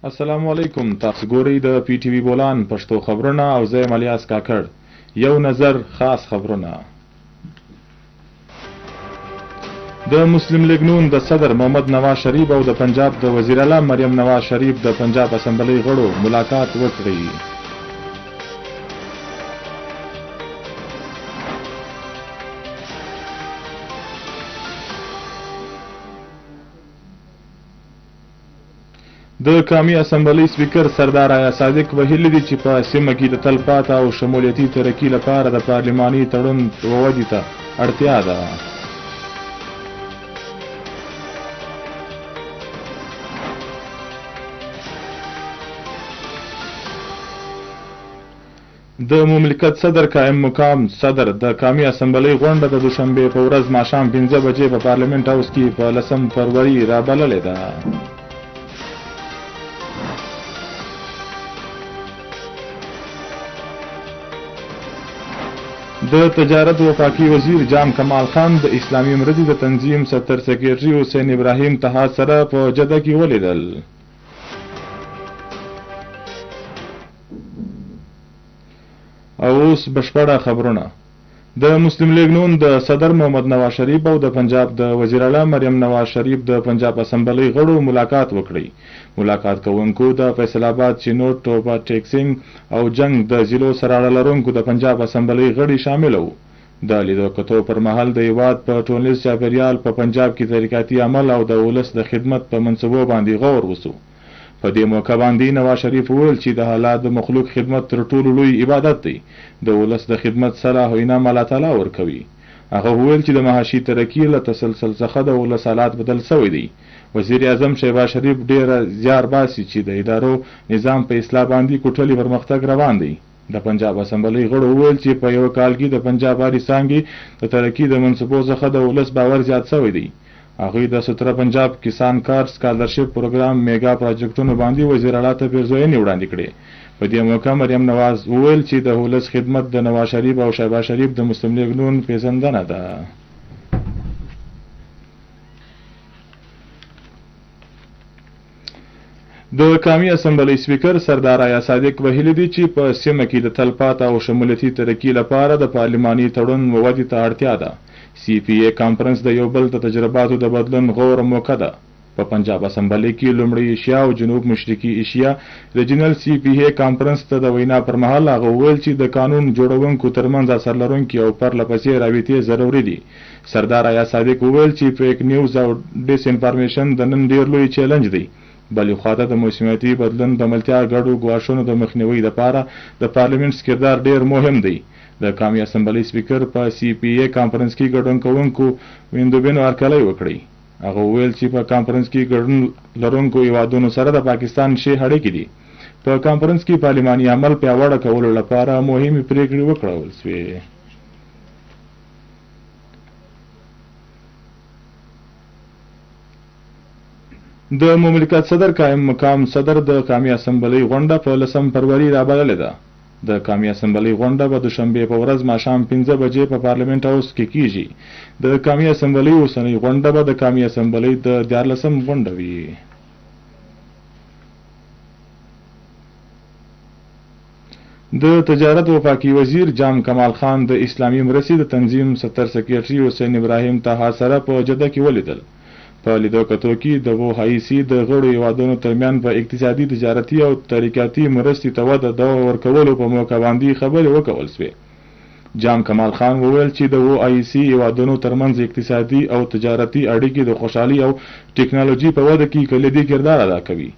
السلام علیکم. تاسو ګورئ د پی ټی وی بولان پښتو خبرونه او زه یم الیاس کاکړ. یو نظر خاص خبرونه. د مسلم لیگ نون د صدر محمد نواز شریف او د پنجاب د وزیر اعلی مریم نواز شریف د پنجاب اسمبلی غړو ملاقات وکړي. د قومي اسمبلی سپیکر سردار آیا صادق ویلي دي چې په سیمه کې د تلپاته او شمولیتي ترقۍ لپاره د پارلماني تړون ودې ته اړتیا ده. د مملکت صدر قائم مقام صدر د قومي اسمبلی غونډه د دوشنبه په ورځ ماښام 5 بجې په پارلیمنت هاوس کې په 10 فروری رابللې ده. د تجارت وفاقي وزیر جام کمال خان د اسلامي مرضی د تنظیم ستر سکریټري حسین ابراهیم طه سره په جده کې ولیدل. او اوس بشپړه خبرونه. د مسلم لیگ نون د صدر محمد نواز شریف او د پنجاب د وزیر اعلی مریم نواز شریف د پنجاب اسمبلی غړو ملاقات وکړي. ملاقات کوونکو د فیصل آباد، چینوټ، ټوبا، ټیکسنګ او جنگ د ضلعو سره اړه لرونکو د پنجاب اسمبلی غړي شامل وو. د لیدو کتو پر مهال د هیواد په ټولنیز چاپیریال په پنجاب کې تحریکاتي عمل او د ولس د خدمت په منصبو باندې غور وسو. په دې موقع باندې نواز شریف وویل چې د حالات د مخلوق خدمت تر ټولو لوی عبادت دی. د ولس د خدمت سره انعام الله تعالی ورکوي. هغه وویل چې د معاشي ترقۍ له تسلسل څخه د ولس حالات بدل شوی دی. وزیر اعظم شهباز شریف ډېر زیار باسي چې د ادارو نظام په اصلاح باندې کوټلي پرمختګ روان دی. د پنجاب اسمبلی غړو وویل چې په یو کال کې د پنجاب هرې څانګې د ترقۍ د منصبو څخه د ولس باور زیات شوی دی. هغوی د ستره پنجاب کسان کار سکالرشپ پروګرام میگا پراجیکټونو باندې وزیر اعلی ته پیرزوینې وړاندې کړې. په دې موقع مریم نواز وویل چې د ولس خدمت د نواز شریف او شهباز شریف د مسلم لیگ نون پیژندنه ده. د قومي اسمبلی سپیکر سردار آیا صادق ویلي دي چې په سیمه کې د تلپاته او شمولیتي ترقۍ لپاره د پارلماني تړون ودې ته اړتیا ده. سی پی ای کانفرنس د یو بل د تجرباتو د بدلون غوره موقع ده. په پنجاب اسمبلی کې لومړی ایشیا او جنوب مشرقي ایشیا ریجنل سی پی ای کانفرنس ته د وینا پر مهال هغه وویل چې د قانون جوړونکو ترمنځ اثر لرونکي او پرلپسې رابطې ضروري دي. سردار آیا صادق وویل چې فیک نیوز او ډیس انفارمیشن د نن ډیر لوی چیلنج دی. بلې خواته د موسمیاتي بدلون د ملتیا ګډو ګواښونو د مخنیوي لپاره د پارلیمنت کردار ډیر مهم دی. د قومي اسمبلی سپیکر په سی پی ای کانفرنس کې ګډون کوونکو ویندوبینو هرکلی وکړي. هغه وویل چې په کانفرنس کې ګډون لرونکو هیوادونو سره د پاکستان ښې اړیکې دي. په کانفرنس کې پارلماني عمل پیاوړی کولو لپاره مهمې پریکړې وکړل شوې. د مملکت صدر قائم مقام صدر د قومي اسمبلی غونډه په 10 فروری رابللې ده. د قومي اسمبلی غونډه به دوشنبه په ورځ ماښام 5 بجې په پارلیمنت هاوس کې کیږي. د قومي اسمبلی اوسنۍ غونډه به د قومي اسمبلی د 14 غونډه وي. د تجارت وفاقي وزیر جام کمال خان د اسلامي مرضی د تنظیم ستر سکریټري حسین ابراهیم طه سره په جده کې ولیدل. په لیدو کتو کې د OIC د غړو هیوادونو ترمنځ په اقتصادي، تجارتي او تحریکاتي مرستې ته وده ورکولو په موقع باندې خبرې وکول شوې. جام کمال خان وویل چې د OIC هیوادونو ترمنځ اقتصادي او تجارتي اړیکې د خوشحالي او ټیکنالوژي په وده کې کلیدي کردار ادا کوي.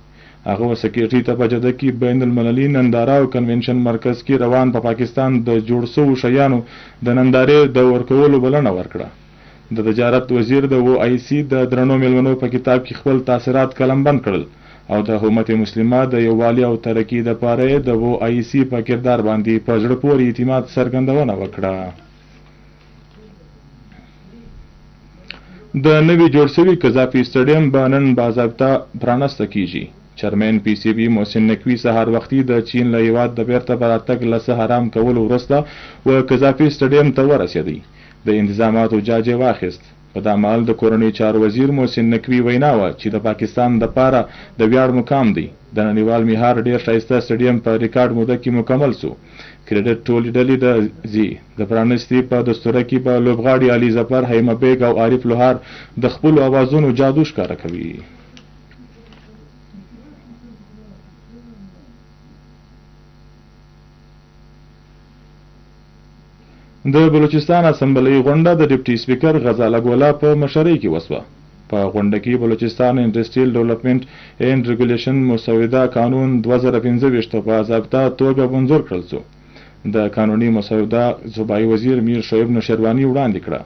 هغه سکریټري ته په جده کې بین المللي ننداره او کنونشن مرکز کې روان په پاکستان د جوړ شوو شیانو د نندارې د ورکولو بلنه ورکړه. د تجارت وزیر د OIC د درنو میلمنو په کتاب کې خپل تاثیرات قلم بند کړل او د امت مسلمه د یووالي او ترقۍ لپاره د OIC په کردار باندې په زړه پورې اعتماد څرګندونه وکړه. د نوي جوړ شوي قذافي سټیډیم به نن باضابطه پرانسته کیږي. چیرمن پی سی بی محسن نقوي سهار وختي د چین له هیواد د بیرته براتګ له څه حرام کولو وروسته و قذافي سټیډیم ته ورسېدی. د انتظاماتو جاج واخیست. په دا مهال د کورنۍ چارو وزیر محسن نقوي وینا وه چې د پاکستان دپاره د ویاړ مقام دی. د نړیوال معیار ډېر ښایسته سټیډیم په ریکارډ موده کې مکمل سو. کریډټ ټولې ډلې د پرانیستي په دستوره کې په لوبغاړي علي ظفر، هیمه بیګ او عارف لوهار د خپلو اوازونو جادو ښکاره کوي. د بلوچستان اسمبلی غونډه د ډیپټي سپیکر غزاله ګولا په مشرۍ کې وسوه. په غونډه کې بلوچستان انډسټریل ډیولپمنټ اینډ ریګولیشن مسوده قانون 2025 په باضابطه توګه منظور کړل شو. د قانوني مسوده صوبایي وزیر میر شعیب نوشیرواني وړاندې کړه.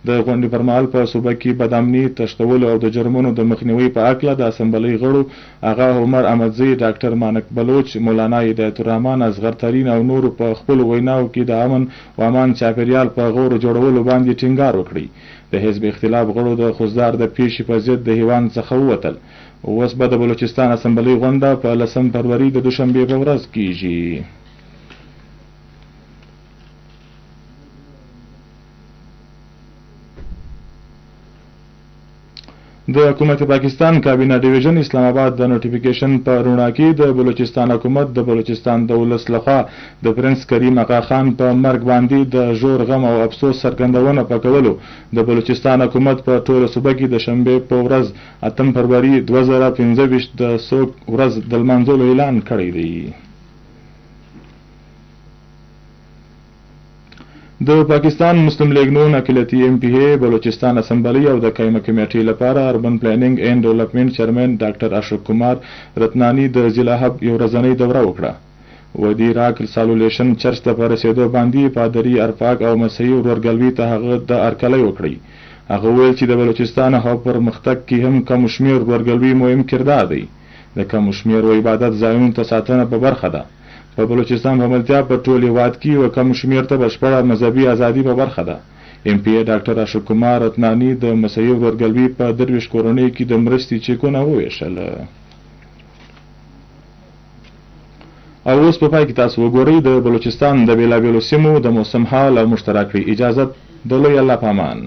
د غونډې پر مهال په صوبه کې بدامني، تښتولو او د جرمونو د مخنیوي په هکله د اسمبلی غړو آغا عمر احمدزی، ډاکټر مانک بلوچ، مولانا هدایت الرحمن، اصغر ترین او نورو په خپلو ویناو کې د امن و امان چاپیریال په غور جوړولو باندې ټینګار وکړي. د حزب اختلاف غړو د خوزدار د پیښې په ضد د هیوان څخه ووتل. اوس به د بلوچستان اسمبلی غونډه په 10 فروری د دوشنبې په ورځ کیږي. د حکومت پاکستان کابینه ډیویژن اسلام آباد د نوټیفیکیشن په رڼا کې د بلوچستان حکومت د بلوچستان د ولس لخوا د پرنس کریم اغا خان په مرګ باندې د ژور غم او افسوس څرګندونه په کولو د بلوچستان حکومت په ټوله صوبه کې د شنبې په ورځ 8 فروری 2025 د سوګ ورځ د لمانځلو اعلان کړی دی. د پاکستان مسلم لیگ نون اقلیتی MPA بلوچستان اسمبلی او د قائمه کمیټې لپاره اربن پلانینګ اینډ ډیولپمنٹ چیرمن ډاکټر اشوک کمار رتنانی د ضلع هب یو ورځنۍ دوره وکړه. ودی راک سالولیشن چرچ ته په رسېدو باندې پادري ارفاق او مسیحي ورورګلوي ته هغه د هرکلی وکړي. هغه ویل چې د بلوچستان هوا پرمختګ کې هم کم شمېر ورورګلوي مهم کردار دی. د کم شمېر و عبادت ځایونو ته ساتنه په برخه ده. په بلوچستان په ملتیا په ټول هیواد کې و کم شمېر ته بشپړه مذهبي ازادي په برخه ده. MPA ډاکټر اشوک کمار رتنانی د مسیحي ورورګلوي په 23 کورنۍ کې د مرستې چیکونه وویشل. او اوس په پای کې تاسو وګورئ د بلوچستان د بیلابیلو سیمو د موسم حال او مشترک اجازت د لوی الله په امان.